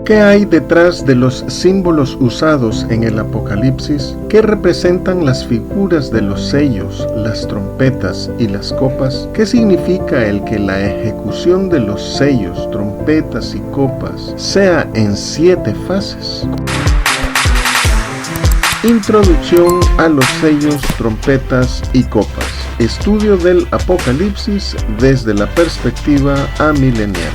¿Qué hay detrás de los símbolos usados en el Apocalipsis? ¿Qué representan las figuras de los sellos, las trompetas y las copas? ¿Qué significa el que la ejecución de los sellos, trompetas y copas sea en 7 fases? Introducción a los sellos, trompetas y copas. Estudio del Apocalipsis desde la perspectiva amilenial.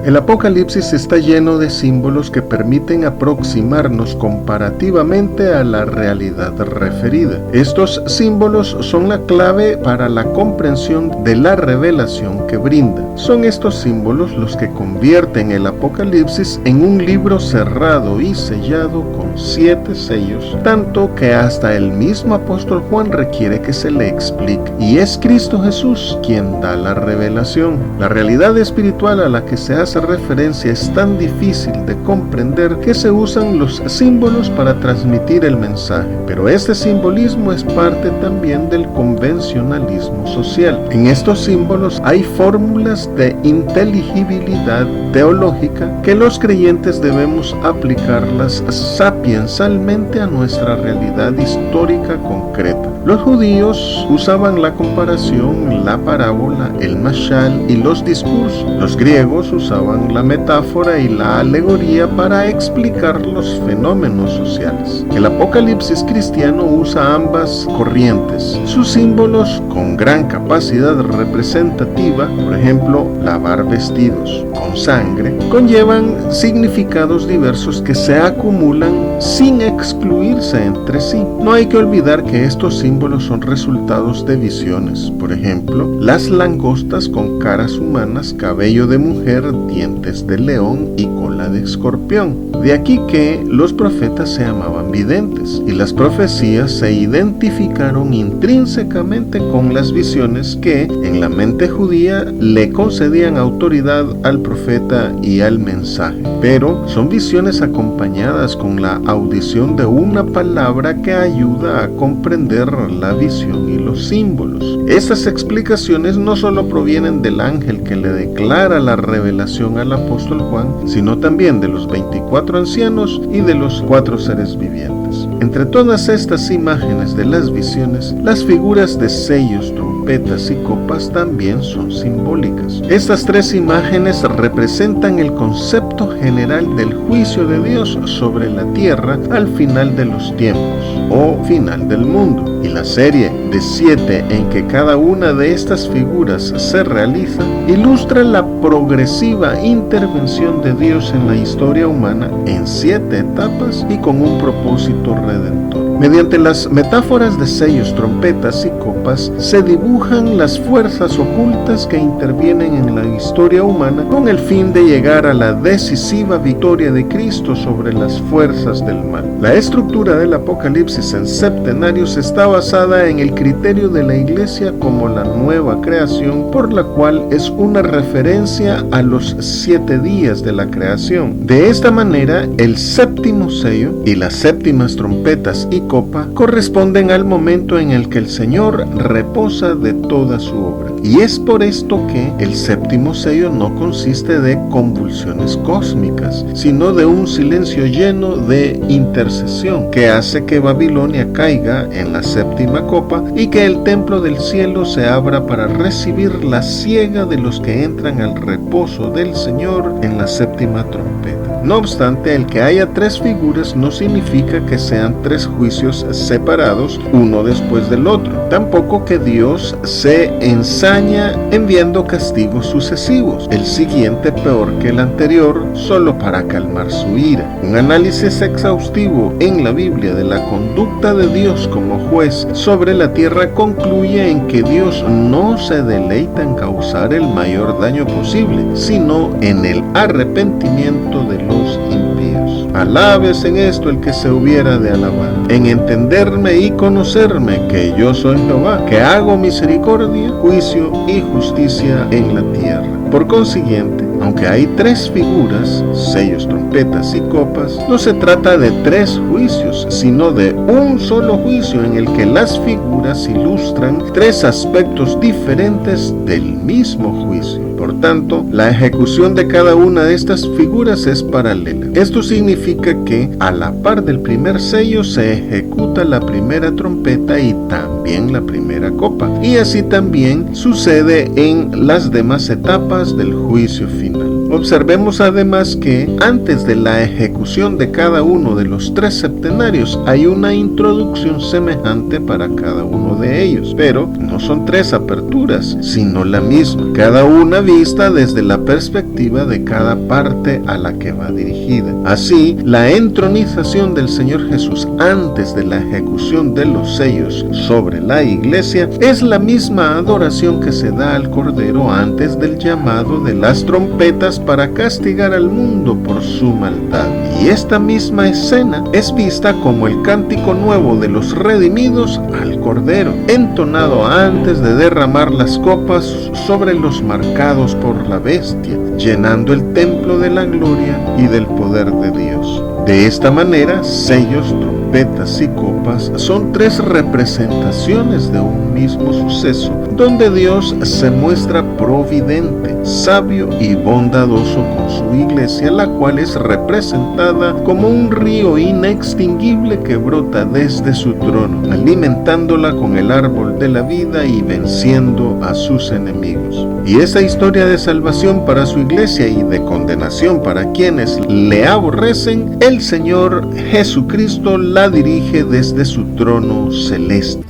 El Apocalipsis está lleno de símbolos que permiten aproximarnos comparativamente a la realidad referida. Estos símbolos son la clave para la comprensión de la revelación que brinda. Son estos símbolos los que convierten el Apocalipsis en un libro cerrado y sellado con 7 sellos, tanto que hasta el mismo apóstol Juan requiere que se le explique. Y es Cristo Jesús quien da la revelación. La realidad espiritual a la que se hace referencia es tan difícil de comprender que se usan los símbolos para transmitir el mensaje, pero este simbolismo es parte también del convencionalismo social. En estos símbolos hay fórmulas de inteligibilidad teológica que los creyentes debemos aplicarlas sapiensalmente a nuestra realidad histórica concreta. Los judíos usaban la comparación, la parábola, el mashal y los discursos. Los griegos usaban la metáfora y la alegoría para explicar los fenómenos sociales. El Apocalipsis cristiano usa ambas corrientes. Sus símbolos, con gran capacidad representativa, por ejemplo, lavar vestidos con sangre, conllevan significados diversos que se acumulan sin excluirse entre sí. No hay que olvidar que estos símbolos son resultados de visiones. Por ejemplo, las langostas con caras humanas, cabello de mujer, dientes de león y cola de escorpión. De aquí que los profetas se llamaban videntes y las profecías se identificaron intrínsecamente con las visiones que en la mente judía le concedían autoridad al profeta y al mensaje. Pero son visiones acompañadas con la audición de una palabra que ayuda a comprender la visión y los símbolos. Estas explicaciones no solo provienen del ángel que le declara la revelación al apóstol Juan, sino también de los 24 ancianos y de los 4 seres vivientes. Entre todas estas imágenes de las visiones, las figuras de sellos, trompetas y copas también son simbólicas. Estas 3 imágenes representan el concepto general del juicio de Dios sobre la tierra al final de los tiempos o final del mundo. Y la serie de 7 en que cada una de estas figuras se realiza ilustra la progresiva intervención de Dios en la historia humana en 7 etapas y con un propósito redentor. Mediante las metáforas de sellos, trompetas y copas se dibujan las fuerzas ocultas que intervienen en la historia humana con el fin de llegar a la decisiva victoria de Cristo sobre las fuerzas del mal. La estructura del Apocalipsis en septenarios está basada en el criterio de la Iglesia como la nueva creación, por la cual es una referencia a los 7 días de la creación. De esta manera, el séptimo sello y las séptimas trompetas y copa corresponden al momento en el que el Señor reposa de toda su obra. Y es por esto que el séptimo sello no consiste de convulsiones cósmicas, sino de un silencio lleno de intercesión que hace que Babilonia caiga en la séptima copa y que el templo del cielo se abra para recibir la siega de los que entran al reposo del Señor en la séptima trompeta. No obstante, el que haya 3 figuras no significa que sean 3 juicios separados uno después del otro. Tampoco que Dios se ensaña enviando castigos sucesivos, el siguiente peor que el anterior, solo para calmar su ira. Un análisis exhaustivo en la Biblia de la conducta de Dios como juez sobre la tierra concluye en que Dios no se deleita en causar el mayor daño posible, sino en el arrepentimiento de los impíos. Alabes en esto el que se hubiera de alabar, en entenderme y conocerme que yo soy Jehová, que hago misericordia, juicio y justicia en la tierra. Por consiguiente, aunque hay 3 figuras, sellos, trompetas y copas, no se trata de 3 juicios, sino de un solo juicio en el que las figuras ilustran 3 aspectos diferentes del mismo juicio. Por tanto, la ejecución de cada una de estas figuras es paralela. Esto significa que a la par del primer sello se ejecuta la primera trompeta y también la primera copa, y así también sucede en las demás etapas del juicio final. Observemos además que antes de la ejecución de cada uno de los 3 septenarios hay una introducción semejante para cada uno de ellos, pero no son 3 aperturas, sino la misma, cada una vista desde la perspectiva de cada parte a la que va dirigida. Así, la entronización del Señor Jesús antes de la ejecución de los sellos sobre la iglesia es la misma adoración que se da al Cordero antes del llamado de las trompetas para castigar al mundo por su maldad. Y esta misma escena es vista como el cántico nuevo de los redimidos al Cordero, entonado antes de derramar las copas sobre los marcados por la bestia, llenando el templo de la gloria y del poder de Dios. De esta manera, sellos, trompetas y copas son 3 representaciones de un mismo suceso, donde Dios se muestra providente, sabio y bondadoso con su iglesia, la cual es representada como un río inextinguible que brota desde su trono, alimentándola con el árbol de la vida y venciendo a sus enemigos. Y esa historia de salvación para su iglesia y de condenación para quienes le aborrecen, el Señor Jesucristo la dirige desde su trono celeste.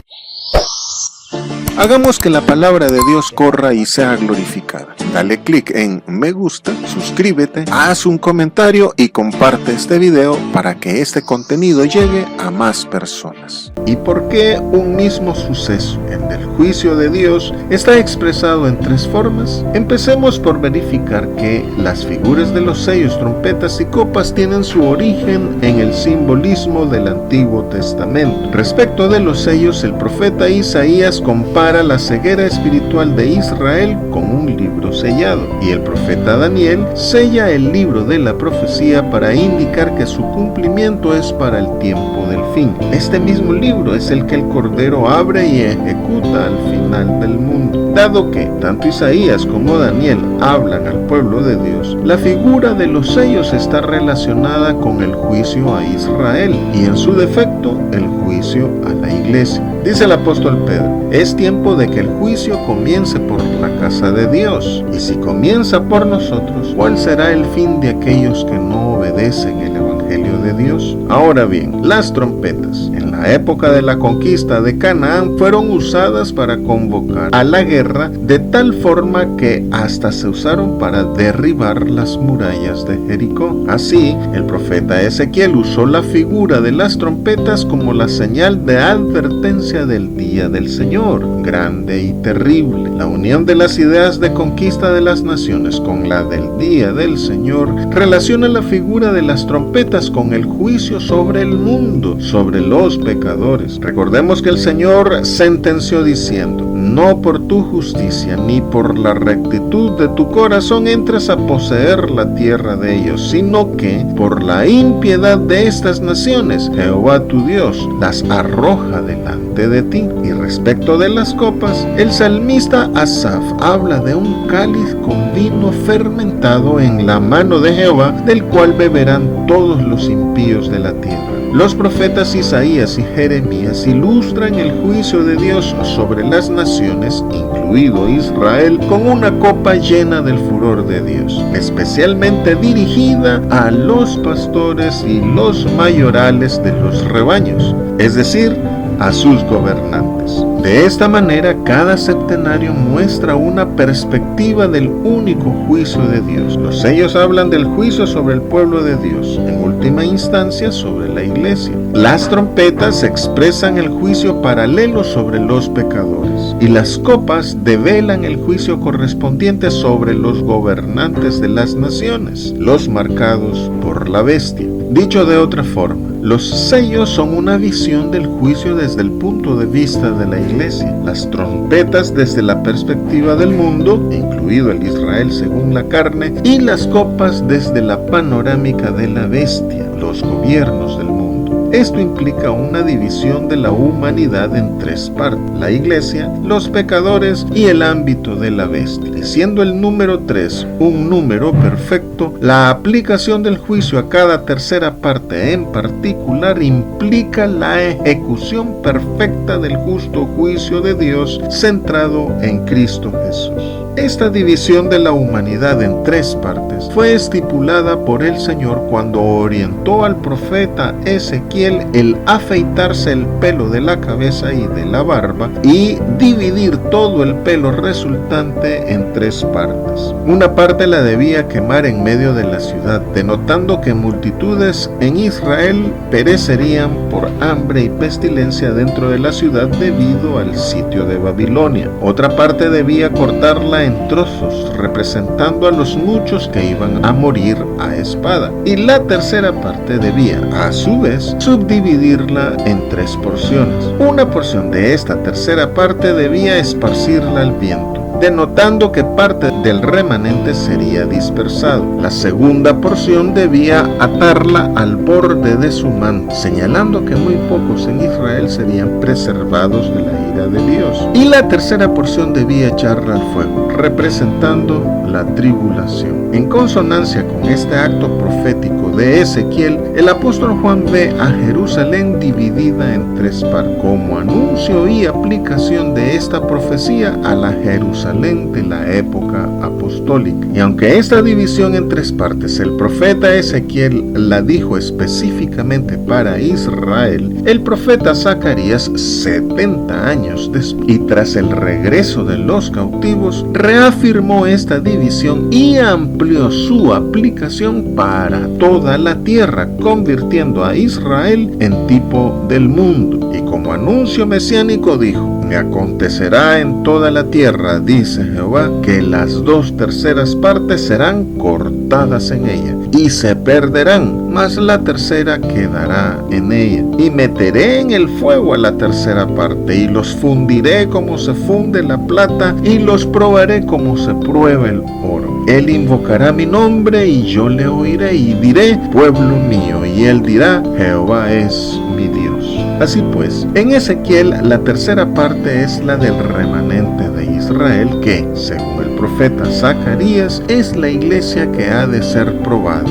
Hagamos que la palabra de Dios corra y sea glorificada. Dale clic en me gusta, suscríbete, haz un comentario y comparte este video para que este contenido llegue a más personas. ¿Y por qué un mismo suceso en el juicio de Dios está expresado en 3 formas? Empecemos por verificar que las figuras de los sellos, trompetas y copas tienen su origen en el simbolismo del Antiguo Testamento. Respecto de los sellos, el profeta Isaías compara la ceguera espiritual de Israel con un libro sellado, y el profeta Daniel sella el libro de la profecía para indicar que su cumplimiento es para el tiempo del fin. Este mismo libro es el que el Cordero abre y ejecuta al final del mundo. Dado que tanto Isaías como Daniel hablan al pueblo de Dios, la figura de los sellos está relacionada con el juicio a Israel y en su defecto el juicio a la iglesia. Dice el apóstol Pedro, es tiempo de que el juicio comience por la casa de Dios, y si comienza por nosotros, ¿cuál será el fin de aquellos que no obedecen el Evangelio de Dios? Ahora bien, las trompetas en la época de la conquista de Canaán fueron usadas para convocar a la guerra, de tal forma que hasta se usaron para derribar las murallas de Jericó. Así, el profeta Ezequiel usó la figura de las trompetas como la señal de advertencia del día del Señor, grande y terrible. La unión de las ideas de conquista de las naciones con la del día del Señor relaciona la figura de las trompetas con el juicio sobre el mundo, sobre los pecadores. Recordemos que el Señor sentenció diciendo, no por tu justicia ni por la rectitud de tu corazón entres a poseer la tierra de ellos, sino que por la impiedad de estas naciones, Jehová tu Dios las arroja delante de ti. Y respecto de las copas, el salmista Asaf habla de un cáliz con vino fermentado en la mano de Jehová, del cual beberán todos los impíos de la tierra. Los profetas Isaías y Jeremías ilustran el juicio de Dios sobre las naciones, incluido Israel, con una copa llena del furor de Dios, especialmente dirigida a los pastores y los mayorales de los rebaños, es decir, a sus gobernantes. De esta manera, cada septenario muestra una perspectiva del único juicio de Dios. Los sellos hablan del juicio sobre el pueblo de Dios, en última instancia sobre la iglesia. Las trompetas expresan el juicio paralelo sobre los pecadores, y las copas develan el juicio correspondiente sobre los gobernantes de las naciones, los marcados por la bestia. Dicho de otra forma, los sellos son una visión del juicio desde el punto de vista de la iglesia, las trompetas desde la perspectiva del mundo, incluido el Israel según la carne, y las copas desde la panorámica de la bestia, los gobiernos del mundo. Esto implica una división de la humanidad en tres partes: la iglesia, los pecadores y el ámbito de la bestia. Siendo el número 3 un número perfecto, la aplicación del juicio a cada tercera parte en particular implica la ejecución perfecta del justo juicio de Dios centrado en Cristo Jesús. Esta división de la humanidad en tres partes fue estipulada por el Señor cuando orientó al profeta Ezequiel el afeitarse el pelo de la cabeza y de la barba y dividir todo el pelo resultante en tres partes. Una parte la debía quemar en medio de la ciudad, denotando que multitudes en Israel perecerían por hambre y pestilencia dentro de la ciudad debido al sitio de Babilonia. Otra parte debía cortarla en trozos, representando a los muchos que iban a morir a espada. Y la tercera parte debía, a su vez, subdividirla en tres porciones. Una porción de esta tercera parte debía esparcirla al viento, denotando que parte del remanente sería dispersado. La segunda porción debía atarla al borde de su manto, señalando que muy pocos en Israel serían preservados de la ira de Dios. Y la tercera porción debía echarla al fuego, representando la tribulación. En consonancia con este acto profético de Ezequiel, el apóstol Juan ve a Jerusalén dividida en tres partes, como anuncio y aplicación de esta profecía a la Jerusalén de la época apostólica. Y aunque esta división en tres partes el profeta Ezequiel la dijo específicamente para Israel, el profeta Zacarías 70 años después y tras el regreso de los cautivos reafirmó esta división y amplió su aplicación para toda la tierra, convirtiendo a Israel en tipo del mundo. Y como anuncio mesiánico dijo: me acontecerá en toda la tierra, dice Jehová, que las 2/3 partes serán cortadas en ella y se perderán, mas la tercera quedará en ella. Y meteré en el fuego a la tercera parte, y los fundiré como se funde la plata, y los probaré como se prueba el oro. Él invocará mi nombre, y yo le oiré, y diré: pueblo mío, y él dirá: Jehová es mi Dios. Así pues, en Ezequiel la tercera parte es la del remanente de Israel que, según el profeta Zacarías, es la iglesia que ha de ser probada,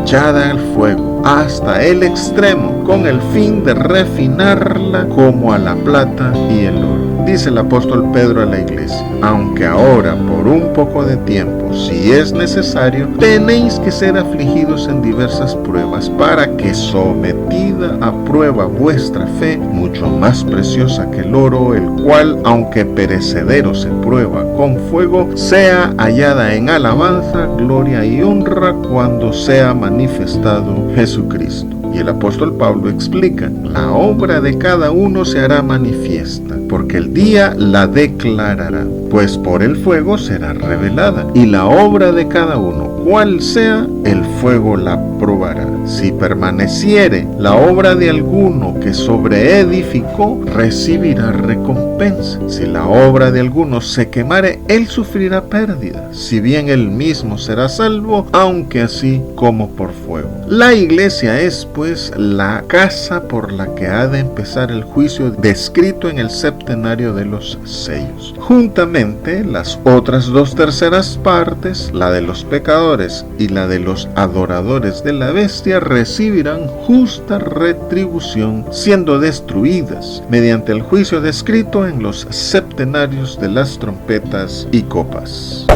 echada al fuego hasta el extremo, con el fin de refinarla como a la plata y el oro. Dice el apóstol Pedro a la iglesia: aunque ahora por un poco de tiempo, si es necesario, tenéis que ser afligidos en diversas pruebas, para que, sometida a prueba vuestra fe, mucho más preciosa que el oro, el cual, aunque perecedero se prueba con fuego, sea hallada en alabanza, gloria y honra cuando sea manifestado Jesucristo. Y el apóstol Pablo explica: la obra de cada uno se hará manifiesta, porque el día la declarará, pues por el fuego será revelada, y la obra de cada uno, cual sea, el fuego la probará. Si permaneciere la obra de alguno que sobreedificó, recibirá recompensa. Si la obra de alguno se quemare, él sufrirá pérdida, si bien él mismo será salvo, aunque así como por fuego. La iglesia es, pues, la casa por la que ha de empezar el juicio descrito en el septenario de los sellos. Juntamente, las otras 2/3 partes, la de los pecadores y la de los adoradores de la bestia, recibirán justa retribución, siendo destruidas mediante el juicio descrito en los septenarios de las trompetas y copas.